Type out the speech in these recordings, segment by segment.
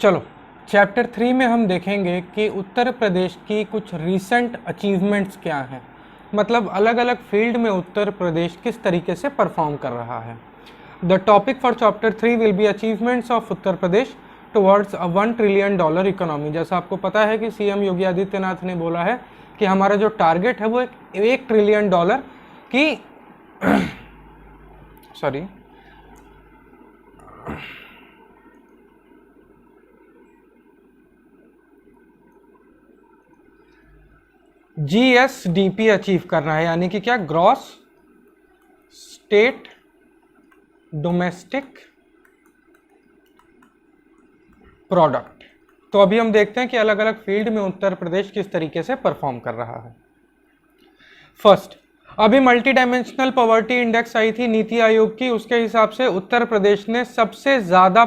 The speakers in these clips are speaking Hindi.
चलो चैप्टर 3 में हम देखेंगे कि उत्तर प्रदेश की कुछ रीसेंट अचीवमेंट्स क्या हैं, मतलब अलग अलग फील्ड में उत्तर प्रदेश किस तरीके से परफॉर्म कर रहा है। The topic for chapter 3 will be achievements of Uttar Pradesh towards a $1 trillion economy. जैसा आपको पता है कि सीएम योगी आदित्यनाथ ने बोला है कि हमारा जो टारगेट है वो $1 ट्रिलियन की सॉरी GSDP अचीव करना है, यानी कि क्या, ग्रॉस स्टेट डोमेस्टिक प्रोडक्ट। तो अभी हम देखते हैं कि अलग अलग फील्ड में उत्तर प्रदेश किस तरीके से परफॉर्म कर रहा है। फर्स्ट, अभी मल्टी डायमेंशनल पॉवर्टी इंडेक्स आई थी नीति आयोग की, उसके हिसाब से उत्तर प्रदेश ने सबसे ज्यादा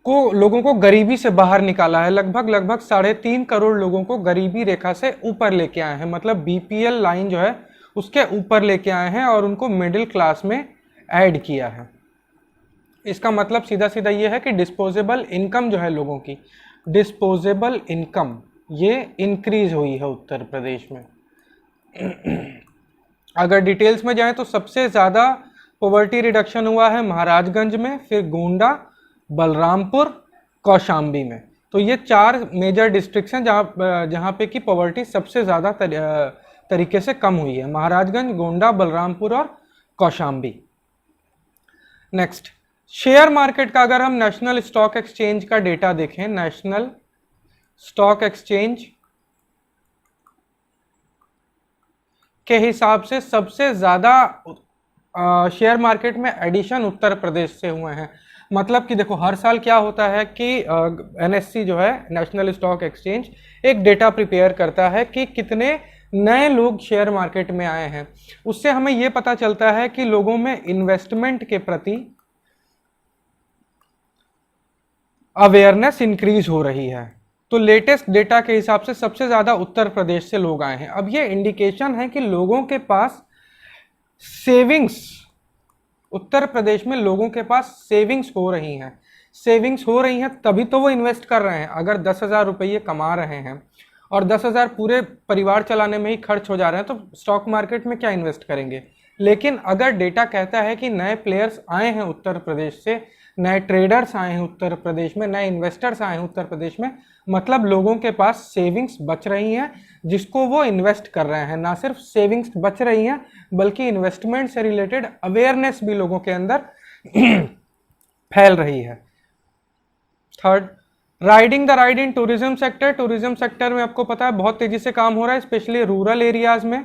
लोगों को गरीबी से बाहर निकाला है। लगभग 3.5 करोड़ लोगों को गरीबी रेखा से ऊपर लेके आए हैं, मतलब BPL लाइन जो है उसके ऊपर लेके आए हैं और उनको मिडिल क्लास में ऐड किया है। इसका मतलब सीधा सीधा ये है कि डिस्पोजेबल इनकम जो है लोगों की, डिस्पोजेबल इनकम ये इंक्रीज हुई है उत्तर प्रदेश में। अगर डिटेल्स में जाएं तो सबसे ज़्यादा पॉवर्टी रिडक्शन हुआ है महाराजगंज में, फिर गोंडा, बलरामपुर, कौशाम्बी में। तो ये 4 मेजर डिस्ट्रिक्ट्स हैं जहाँ पे कि पॉवर्टी सबसे ज़्यादा तरीके से कम हुई है, महाराजगंज, गोंडा, बलरामपुर और कौशाम्बी। नेक्स्ट, शेयर मार्केट का अगर हम नेशनल स्टॉक एक्सचेंज का डेटा देखें, नेशनल स्टॉक एक्सचेंज के हिसाब से सबसे ज़्यादा शेयर मार्केट में एडिशन उत्तर प्रदेश से हुए हैं। मतलब कि देखो हर साल क्या होता है कि NSE जो है, नेशनल स्टॉक एक्सचेंज, एक डेटा प्रिपेयर करता है कि कितने नए लोग शेयर मार्केट में आए हैं। उससे हमें यह पता चलता है कि लोगों में इन्वेस्टमेंट के प्रति अवेयरनेस इंक्रीज हो रही है। तो लेटेस्ट डेटा के हिसाब से सबसे ज्यादा उत्तर प्रदेश से लोग आए हैं। अब ये इंडिकेशन है कि लोगों के पास सेविंग्स, उत्तर प्रदेश में लोगों के पास सेविंग्स हो रही हैं। सेविंग्स हो रही हैं तभी तो वो इन्वेस्ट कर रहे हैं। अगर 10,000 रुपये कमा रहे हैं और 10,000 पूरे परिवार चलाने में ही खर्च हो जा रहे हैं तो स्टॉक मार्केट में क्या इन्वेस्ट करेंगे। लेकिन अगर डेटा कहता है कि नए प्लेयर्स आए हैं उत्तर प्रदेश से, नए ट्रेडर्स आए हैं उत्तर प्रदेश में, नए इन्वेस्टर्स आए हैं उत्तर प्रदेश में, मतलब लोगों के पास सेविंग्स बच रही हैं जिसको वो इन्वेस्ट कर रहे हैं। ना सिर्फ सेविंग्स बच रही हैं बल्कि इन्वेस्टमेंट से रिलेटेड अवेयरनेस भी लोगों के अंदर फैल रही है। Third, riding the ride in tourism sector. Tourism sector में आपको पता है बहुत तेजी से काम हो रहा है, स्पेशली रूरल एरियाज में।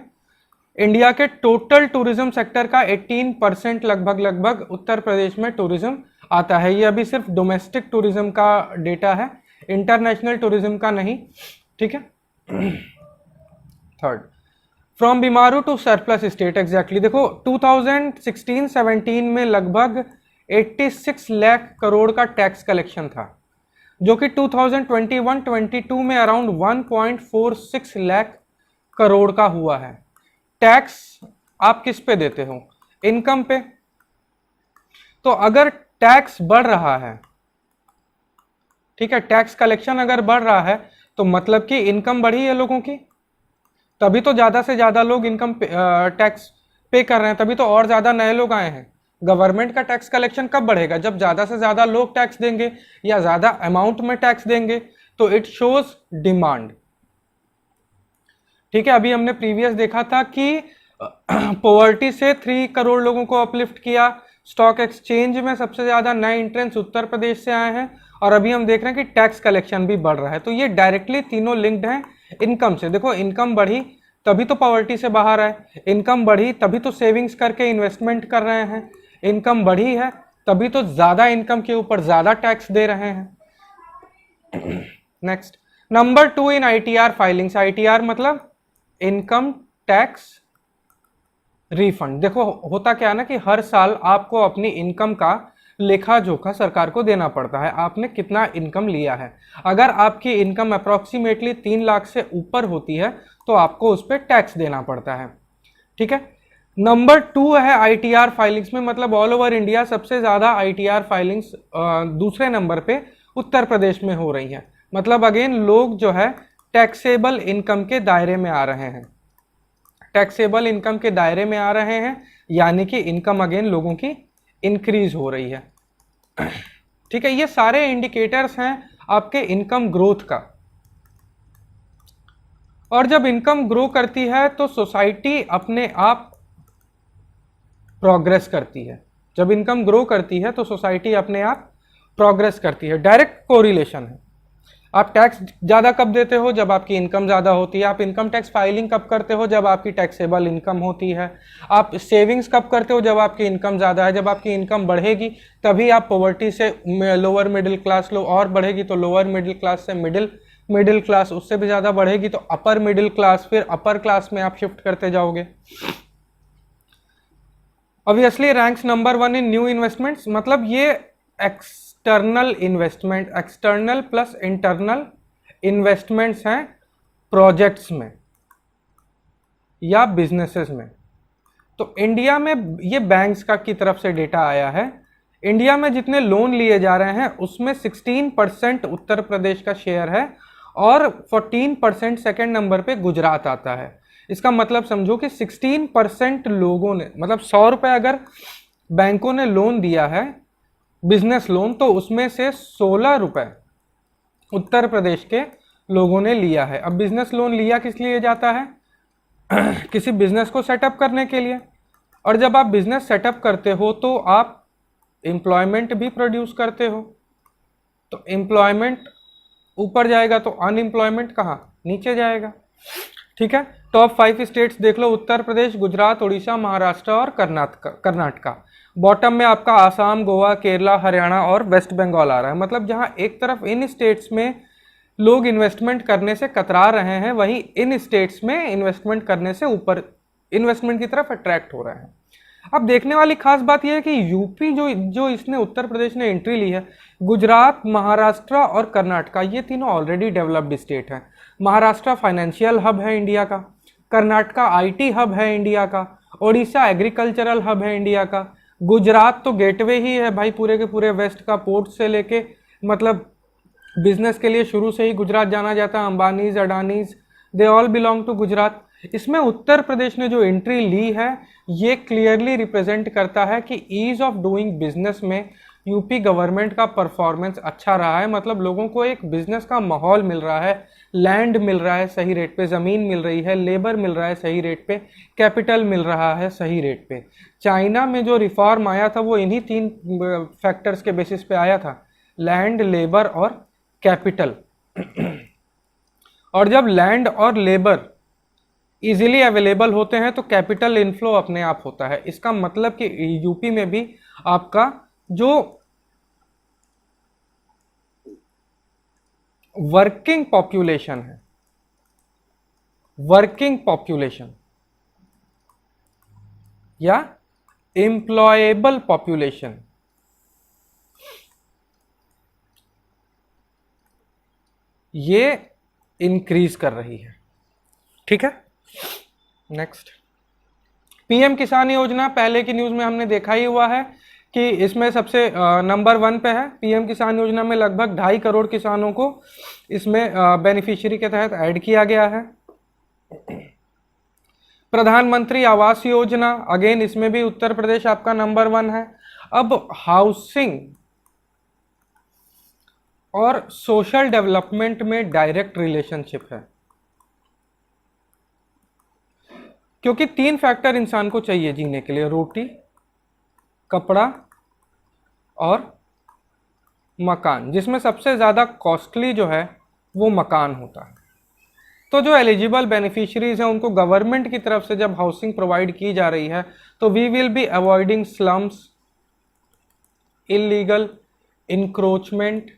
इंडिया के टोटल टूरिज्म सेक्टर का 18% लगभग उत्तर प्रदेश में टूरिज्म आता है। ये अभी सिर्फ डोमेस्टिक टूरिज्म का डेटा है, इंटरनेशनल टूरिज्म का नहीं, ठीक है। Third, from BIMARU to surplus state. Exactly देखो 2016-17 में लगभग 86 लाख करोड़ का टैक्स कलेक्शन था, जो कि 2021-22 में अराउंड 1.46 लाख करोड़ का हुआ है। टैक्स आप किस पे देते हो? इनकम पे। तो अगर टैक्स बढ़ रहा है, ठीक है, टैक्स कलेक्शन अगर बढ़ रहा है तो मतलब कि इनकम बढ़ी है लोगों की, तभी तो ज्यादा से ज्यादा लोग इनकम टैक्स पे कर रहे हैं, तभी तो और ज्यादा नए लोग आए हैं। गवर्नमेंट का टैक्स कलेक्शन कब बढ़ेगा? जब ज्यादा से ज्यादा लोग टैक्स देंगे या ज्यादा अमाउंट में टैक्स देंगे, तो इट शोज डिमांड, ठीक है। अभी हमने प्रीवियस देखा था कि पॉवर्टी से 3 करोड़ लोगों को अपलिफ्ट किया, स्टॉक एक्सचेंज में सबसे ज्यादा नए एंट्रेंस उत्तर प्रदेश से आए हैं, और अभी हम देख रहे हैं कि टैक्स कलेक्शन भी बढ़ रहा है। तो ये डायरेक्टली तीनों लिंक्ड हैं इनकम से। देखो इनकम बढ़ी तभी तो पॉवर्टी से बाहर आए, इनकम बढ़ी तभी तो सेविंग्स करके इन्वेस्टमेंट कर रहे हैं, इनकम बढ़ी है तभी तो ज्यादा इनकम के ऊपर ज्यादा टैक्स दे रहे हैं। नेक्स्ट, नंबर 2 इन ITR फाइलिंग्स। ITR मतलब इनकम टैक्स रिफंड। देखो होता क्या है ना कि हर साल आपको अपनी इनकम का लेखा जोखा सरकार को देना पड़ता है, आपने कितना इनकम लिया है। अगर आपकी इनकम अप्रोक्सीमेटली 3 लाख से ऊपर होती है तो आपको उस पर टैक्स देना पड़ता है, ठीक है। नंबर 2 है आईटीआर फाइलिंग्स में, मतलब ऑल ओवर इंडिया सबसे ज्यादा आईटीआर फाइलिंग्स दूसरे नंबर पे उत्तर प्रदेश में हो रही हैं। मतलब अगेन लोग जो है टैक्सेबल इनकम के दायरे में आ रहे हैं, टैक्सेबल इनकम के दायरे में आ रहे हैं, यानी कि इनकम अगेन लोगों की इंक्रीज हो रही है। ठीक है, ये सारे इंडिकेटर्स हैं आपके इनकम ग्रोथ का। और जब इनकम ग्रो करती है तो सोसाइटी अपने आप प्रोग्रेस करती है। जब इनकम ग्रो करती है तो सोसाइटी अपने आप प्रोग्रेस करती है, डायरेक्ट कोरिलेशन है। आप टैक्स ज़्यादा कब देते हो? जब आपकी इनकम ज़्यादा होती है। आप इनकम टैक्स फाइलिंग कब करते हो? जब आपकी टैक्सेबल इनकम होती है। आप सेविंग्स कब करते हो? जब आपकी इनकम ज़्यादा है। जब आपकी इनकम बढ़ेगी तभी आप पॉवर्टी से लोअर मिडिल क्लास लो, और बढ़ेगी तो लोअर मिडिल क्लास से मिडिल क्लास, उससे भी ज़्यादा बढ़ेगी तो अपर मिडिल क्लास, फिर अपर क्लास में आप शिफ्ट करते जाओगे। ऑब्वियसली रैंक्स नंबर 1 इन न्यू इन्वेस्टमेंट्स, मतलब ये external investment, external plus internal investments हैं प्रोजेक्ट्स में या बिजनेसेस में। तो इंडिया में ये बैंक्स का की तरफ से डेटा आया है। इंडिया में जितने लोन लिए जा रहे हैं उसमें 16% उत्तर प्रदेश का शेयर है और 14% सेकेंड नंबर पे गुजरात आता है। इसका मतलब समझो कि 16% लोगों ने, मतलब 100 रुपए अगर बैंकों ने लोन दिया है बिजनेस लोन, तो उसमें से 16 रुपए उत्तर प्रदेश के लोगों ने लिया है। अब बिजनेस लोन लिया किस लिए जाता है? किसी बिजनेस को सेटअप करने के लिए। और जब आप बिजनेस सेटअप करते हो तो आप एम्प्लॉयमेंट भी प्रोड्यूस करते हो, तो एम्प्लॉयमेंट ऊपर जाएगा तो अनएम्प्लॉयमेंट कहाँ? नीचे जाएगा। ठीक है, टॉप 5 स्टेट्स देख लो, उत्तर प्रदेश, गुजरात, उड़ीसा, महाराष्ट्र और कर्नाटका। बॉटम में आपका आसाम, गोवा, केरला, हरियाणा और वेस्ट बंगाल आ रहा है। मतलब जहां एक तरफ इन स्टेट्स में लोग इन्वेस्टमेंट करने से कतरा रहे हैं, वहीं इन स्टेट्स में इन्वेस्टमेंट करने से ऊपर इन्वेस्टमेंट की तरफ अट्रैक्ट हो रहे हैं। अब देखने वाली खास बात यह है कि यूपी जो इसने उत्तर प्रदेश ने एंट्री ली है, गुजरात, महाराष्ट्र और कर्नाटका, ये तीनों ऑलरेडी डेवलप्ड स्टेट हैं। महाराष्ट्र फाइनेंशियल हब है इंडिया का, कर्नाटका आईटी हब है इंडिया का, ओडिशा एग्रीकल्चरल हब है इंडिया का, गुजरात तो गेटवे ही है भाई पूरे के पूरे वेस्ट का, पोर्ट से लेके मतलब बिजनेस के लिए शुरू से ही गुजरात जाना जाता है। Ambanis, Adanis, they all belong to Gujarat. इसमें उत्तर प्रदेश ने जो एंट्री ली है ये क्लियरली रिप्रेजेंट करता है कि ईज ऑफ डूइंग बिजनेस में यूपी गवर्नमेंट का परफॉर्मेंस अच्छा रहा है। मतलब लोगों को एक बिजनेस का माहौल मिल रहा है, लैंड मिल रहा है सही रेट पे, ज़मीन मिल रही है, लेबर मिल रहा है सही रेट पे, कैपिटल मिल रहा है सही रेट पे। चाइना में जो रिफॉर्म आया था वो इन्हीं 3 फैक्टर्स के बेसिस पे आया था, लैंड, लेबर और कैपिटल। और जब लैंड और लेबर इजीली अवेलेबल होते हैं तो कैपिटल इनफ्लो अपने आप होता है। इसका मतलब कि यूपी में भी आपका जो वर्किंग पॉपुलेशन है, वर्किंग पॉपुलेशन या एम्प्लॉयबल पॉपुलेशन, ये इंक्रीज कर रही है। ठीक है, नेक्स्ट पीएम किसान योजना, पहले की न्यूज में हमने देखा ही हुआ है कि इसमें सबसे नंबर 1 पे है। पीएम किसान योजना में लगभग 2.5 करोड़ किसानों को इसमें बेनिफिशियरी के तहत ऐड किया गया है। प्रधानमंत्री आवास योजना, अगेन इसमें भी उत्तर प्रदेश आपका नंबर 1 है। अब हाउसिंग और सोशल डेवलपमेंट में डायरेक्ट रिलेशनशिप है, क्योंकि 3 फैक्टर इंसान को चाहिए जीने के लिए, रोटी, कपड़ा और मकान, जिसमें सबसे ज़्यादा कॉस्टली जो है वो मकान होता है। तो जो एलिजिबल बेनिफिशरीज हैं उनको गवर्नमेंट की तरफ से जब हाउसिंग प्रोवाइड की जा रही है तो we will be avoiding slums, illegal encroachment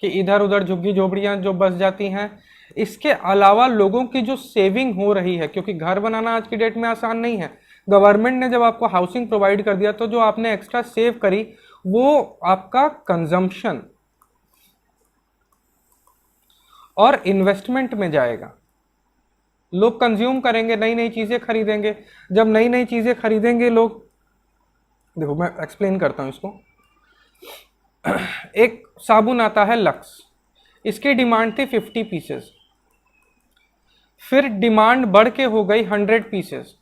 कि इधर उधर झुग्गी झोपड़ियां जो बस जाती हैं। इसके अलावा लोगों की जो सेविंग हो रही है, क्योंकि घर बनाना आज की डेट में आसान नहीं है, गवर्नमेंट ने जब आपको हाउसिंग प्रोवाइड कर दिया तो जो आपने एक्स्ट्रा सेव करी वो आपका कंजम्पशन और इन्वेस्टमेंट में जाएगा। लोग कंज्यूम करेंगे, नई नई चीज़ें खरीदेंगे। जब नई नई चीज़ें खरीदेंगे लोग, देखो मैं एक्सप्लेन करता हूँ इसको। एक साबुन आता है लक्स, इसकी डिमांड थी 50 पीसेस, फिर डिमांड बढ़ के हो गई 100 पीसेस।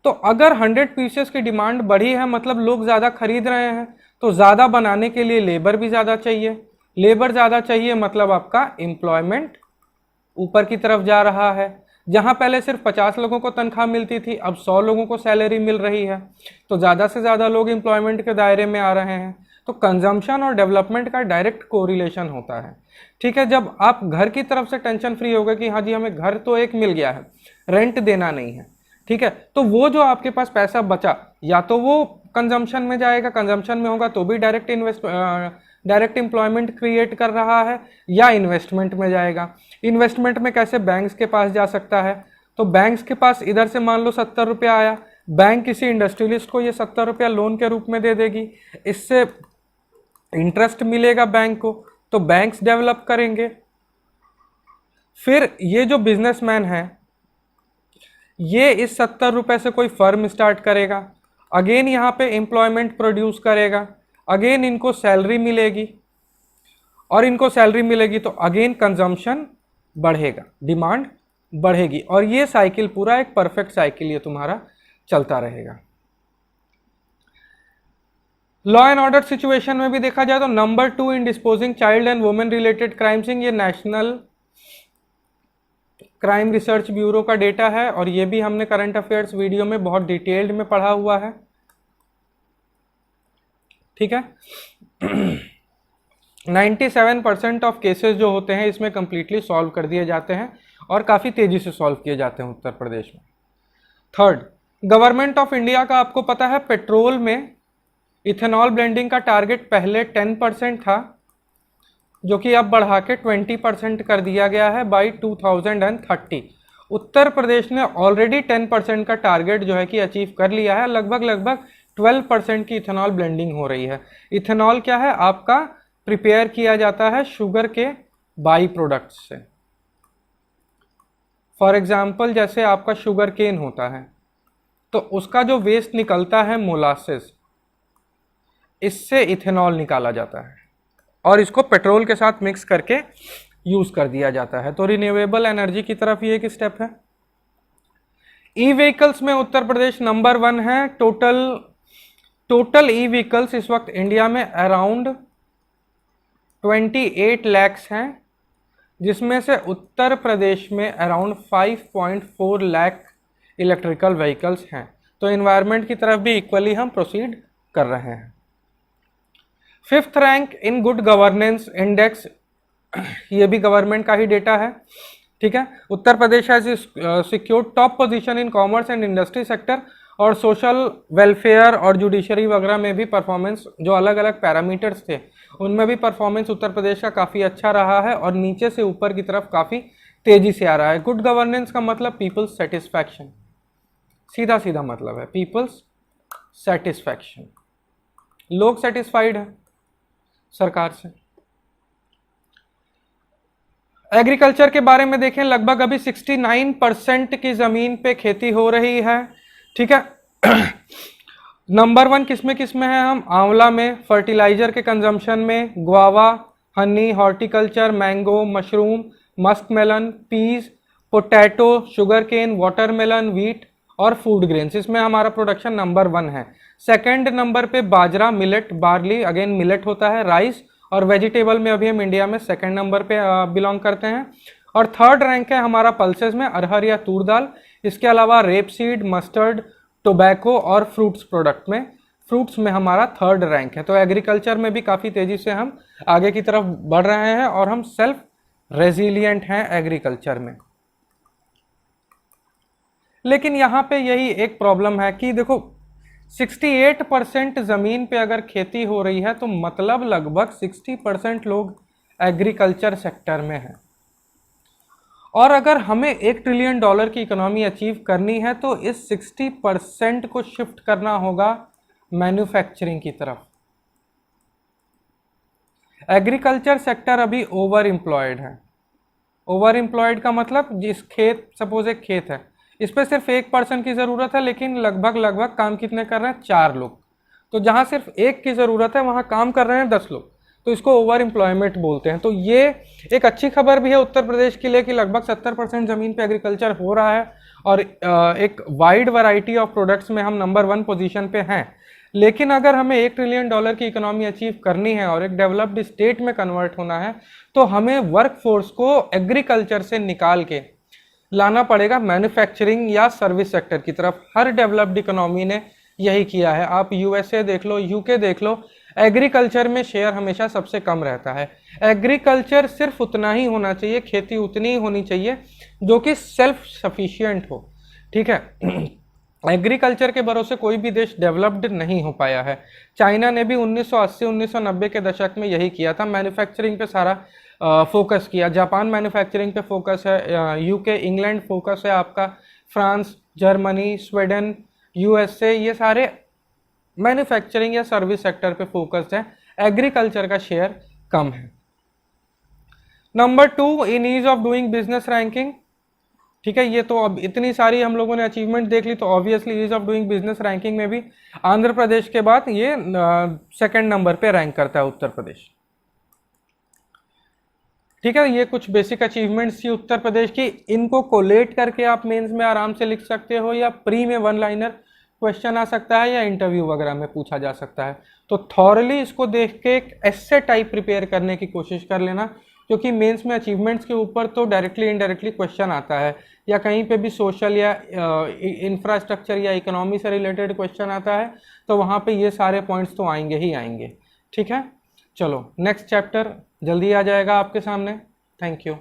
तो अगर 100 पीसेस की डिमांड बढ़ी है मतलब लोग ज़्यादा खरीद रहे हैं, तो ज़्यादा बनाने के लिए लेबर भी ज़्यादा चाहिए, लेबर ज़्यादा चाहिए मतलब आपका एम्प्लॉयमेंट ऊपर की तरफ जा रहा है। जहां पहले सिर्फ 50 लोगों को तनख्वाह मिलती थी, अब 100 लोगों को सैलरी मिल रही है, तो ज़्यादा से ज़्यादा लोग एम्प्लॉयमेंट के दायरे में आ रहे हैं। तो कंजम्पशन और डेवलपमेंट का डायरेक्ट कोरिलेशन होता है। ठीक है, जब आप घर की तरफ से टेंशन फ्री हो गए कि हाँ जी हमें घर तो एक मिल गया है, रेंट देना नहीं है, ठीक है, तो वो जो आपके पास पैसा बचा या तो वो कंजम्पशन में जाएगा, कंजम्पशन में होगा तो भी डायरेक्ट एम्प्लॉयमेंट क्रिएट कर रहा है, या इन्वेस्टमेंट में जाएगा। इन्वेस्टमेंट में कैसे, बैंक्स के पास जा सकता है, तो बैंक्स के पास इधर से मान लो 70 रुपया आया, बैंक किसी इंडस्ट्रियलिस्ट को ये 70 रुपया लोन के रूप में दे देगी, इससे इंटरेस्ट मिलेगा बैंक को, तो बैंक्स डेवलप करेंगे। फिर ये जो बिजनेसमैन है ये इस 70 रुपए से कोई फर्म स्टार्ट करेगा, अगेन यहाँ पे एम्प्लॉयमेंट प्रोड्यूस करेगा, अगेन इनको सैलरी मिलेगी, और इनको सैलरी मिलेगी तो अगेन कंजम्पशन बढ़ेगा, डिमांड बढ़ेगी, और ये साइकिल पूरा एक परफेक्ट साइकिल ये तुम्हारा चलता रहेगा। लॉ एंड ऑर्डर सिचुएशन में भी देखा जाए तो number 2 in disposing child and women related crimes, ये नेशनल क्राइम रिसर्च ब्यूरो का डेटा है, और ये भी हमने करंट अफेयर्स वीडियो में बहुत डिटेल्ड में पढ़ा हुआ है। ठीक है, 97% ऑफ केसेस जो होते हैं इसमें कंप्लीटली सॉल्व कर दिए जाते हैं, और काफ़ी तेज़ी से सॉल्व किए जाते हैं उत्तर प्रदेश में। थर्ड, गवर्नमेंट ऑफ इंडिया का आपको पता है पेट्रोल में इथेनॉल ब्लेंडिंग का टारगेट पहले 10% था, जो कि अब बढ़ा के 20% कर दिया गया है बाई 2030। उत्तर प्रदेश ने ऑलरेडी 10% का टारगेट जो है कि अचीव कर लिया है, लगभग 12% की इथेनॉल ब्लेंडिंग हो रही है। इथेनॉल क्या है, आपका प्रिपेयर किया जाता है शुगर के बाई प्रोडक्ट्स से। फॉर एग्जाम्पल जैसे आपका शुगर केन होता है तो उसका जो वेस्ट निकलता है मोलासेस, इससे इथेनॉल निकाला जाता है और इसको पेट्रोल के साथ मिक्स करके यूज कर दिया जाता है। तो रिन्यूएबल एनर्जी की तरफ ये एक स्टेप है। ई व्हीकल्स में उत्तर प्रदेश नंबर 1 है। टोटल ई व्हीकल्स इस वक्त इंडिया में अराउंड 28 लाख हैं, जिसमें से उत्तर प्रदेश में अराउंड 5.4 लाख इलेक्ट्रिकल व्हीकल्स हैं। तो एनवायरनमेंट की तरफ भी इक्वली हम प्रोसीड कर रहे हैं। 5th rank in good governance index, ये भी गवर्नमेंट का ही डेटा है। ठीक है, Uttar Pradesh has secured top position in commerce and industry sector, और सोशल वेलफेयर और जुडिशरी वगैरह में भी परफॉर्मेंस, जो अलग अलग पैरामीटर्स थे उनमें भी परफॉर्मेंस उत्तर प्रदेश का काफ़ी अच्छा रहा है, और नीचे से ऊपर की तरफ काफ़ी तेजी से आ रहा है। गुड गवर्नेंस का मतलब पीपल्स सेटिस्फैक्शन, सीधा सीधा मतलब है पीपल्स सेटिस्फैक्शन, लोग सेटिस्फाइड है सरकार से। एग्रीकल्चर के बारे में देखें, लगभग अभी 69% की ज़मीन पे खेती हो रही है। ठीक है, नंबर 1 किसमें है हम, आंवला में, फर्टिलाइजर के कंजम्पशन में, guava, honey, horticulture, mango, mushroom, musk melon, peas, potato, sugar cane, watermelon, wheat और फूड ग्रेन्स, इसमें हमारा प्रोडक्शन नंबर 1 है। सेकंड नंबर पे बाजरा, मिलेट, बार्ली, अगेन मिलेट होता है, राइस, और वेजिटेबल में अभी हम इंडिया में सेकंड नंबर पे बिलोंग करते हैं। और थर्ड रैंक है हमारा पल्सेस में अरहर या तूर दाल, इसके अलावा रेप सीड, मस्टर्ड, टोबैको और फ्रूट्स प्रोडक्ट में, फ्रूट्स में हमारा थर्ड रैंक है। तो एग्रीकल्चर में भी काफ़ी तेज़ी से हम आगे की तरफ बढ़ रहे हैं, और हम सेल्फ रेजिलिएंट हैं एग्रीकल्चर में। लेकिन यहाँ पे यही एक प्रॉब्लम है कि देखो 68% ज़मीन पे अगर खेती हो रही है तो मतलब लगभग 60% लोग एग्रीकल्चर सेक्टर में हैं, और अगर हमें $1 ट्रिलियन की इकोनॉमी अचीव करनी है तो इस 60% को शिफ्ट करना होगा मैन्युफैक्चरिंग की तरफ। एग्रीकल्चर सेक्टर अभी ओवर एम्प्लॉयड है, ओवर एम्प्लॉयड का मतलब जिस खेत, सपोज एक खेत है, इस पर सिर्फ एक पर्सन की ज़रूरत है लेकिन लगभग काम कितने कर रहे हैं, 4 लोग। तो जहाँ सिर्फ एक की ज़रूरत है वहाँ काम कर रहे हैं 10 लोग, तो इसको ओवर एम्प्लॉयमेंट बोलते हैं। तो ये एक अच्छी खबर भी है उत्तर प्रदेश के लिए कि लगभग 70% ज़मीन पे एग्रीकल्चर हो रहा है और एक वाइड वैरायटी ऑफ प्रोडक्ट्स में हम नंबर 1 पोजीशन पे हैं। लेकिन अगर हमें $1 ट्रिलियन की इकोनॉमी अचीव करनी है और एक डेवलप्ड स्टेट में कन्वर्ट होना है, तो हमें वर्क फोर्स को एग्रीकल्चर से निकाल के लाना पड़ेगा मैन्युफैक्चरिंग या सर्विस सेक्टर की तरफ। हर डेवलप्ड इकोनॉमी ने यही किया है। आप यूएसए देख लो, यूके देख लो, एग्रीकल्चर में शेयर हमेशा सबसे कम रहता है। एग्रीकल्चर सिर्फ उतना ही होना चाहिए, खेती उतनी ही होनी चाहिए जो कि सेल्फ सफिशिएंट हो, ठीक है। एग्रीकल्चर के भरोसे कोई भी देश डेवलप्ड नहीं हो पाया है। चाइना ने भी 1980-1990 के दशक में यही किया था, मैन्युफैक्चरिंग पे सारा फोकस किया। जापान मैन्युफैक्चरिंग पे फोकस है, यूके, इंग्लैंड फोकस है आपका, फ्रांस, जर्मनी, स्वीडन, यूएसए, ये सारे मैन्युफैक्चरिंग या सर्विस सेक्टर पे फोकस्ड है। एग्रीकल्चर का शेयर कम है। Number 2, in ease of doing business ranking, ठीक है। ये तो अब इतनी सारी हम लोगों ने अचीवमेंट देख ली, तो obviously ease of doing business ranking में भी आंध्र प्रदेश के बाद ये सेकंड नंबर पे रैंक करता है उत्तर प्रदेश, ठीक है। ये कुछ बेसिक अचीवमेंट्स थी उत्तर प्रदेश की। इनको कोलेट करके आप मेंस में आराम से लिख सकते हो, या प्री में 1 लाइनर क्वेश्चन आ सकता है, या इंटरव्यू वगैरह में पूछा जा सकता है। तो थॉरली इसको देख के एक एस्से टाइप प्रिपेयर करने की कोशिश कर लेना, क्योंकि मेंस में अचीवमेंट्स के ऊपर तो डायरेक्टली इनडायरेक्टली क्वेश्चन आता है, या कहीं पे भी सोशल या इंफ्रास्ट्रक्चर या इकोनॉमी से रिलेटेड क्वेश्चन आता है, तो वहाँ पे ये सारे पॉइंट्स तो आएंगे ही आएंगे, ठीक है। चलो नेक्स्ट चैप्टर जल्दी आ जाएगा आपके सामने। Thank you.